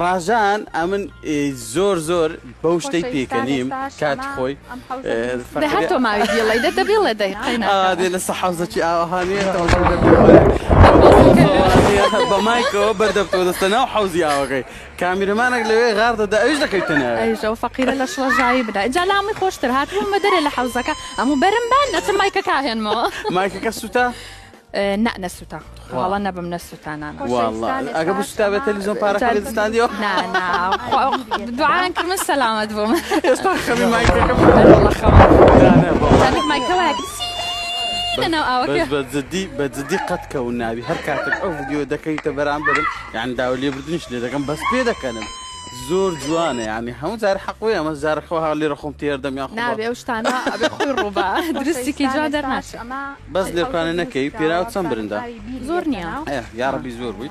ڕاژان ئەمن زۆر بەو شتەی پێکەنیم کات خۆی هەتۆ ماوی بیڵێ دەتە بێڵێ دێ لە سەحەوزەکی ئاوەهانەیە بە مایکەوە بەردەبتەوە دەستە ناو حەوزی ئاوەکەی کامیرەمانێک لەوێ غاردەدا ئەوش دەکەیتە ناوێ ئەیژە فەقیرە لە شوەژایی بدا جا لامی خۆشتر هاتبووم بە دەرێ لە حەوزەکە ئەموو بەرم بان نەچم مایکەکە هێنمەوە مایکەکە سوتا نا نەسووتە هەڵە نەبم نەسووتانان ئەگە بستتا بێت تەلەڤیزیۆن پارەکە لێدەستاندیەوە دوعاان کردن سەلامەت بووم ئێستا خەمی مایکەکە مایکەوە بەجددی قەتکەون ناوی هەر کاتێک ئەو ڤیدیۆ دەکەیتە بەرامبرم یعنی داوا لێبردنش لێ دەکەم بەس پێ دەکەنم زۆر جوانە یعنی هەموو جار حەقوی ئەمە جارەخەوە ها لێرە خۆم تێردەمیان نابێ ئەو شتانە ئەبێ خۆی ڕووبە درستێکی جا دەرناچ بەس لێرکانە نەکەی پێراوە چەند برندا زۆر نییە یاڕەبی زۆر بووی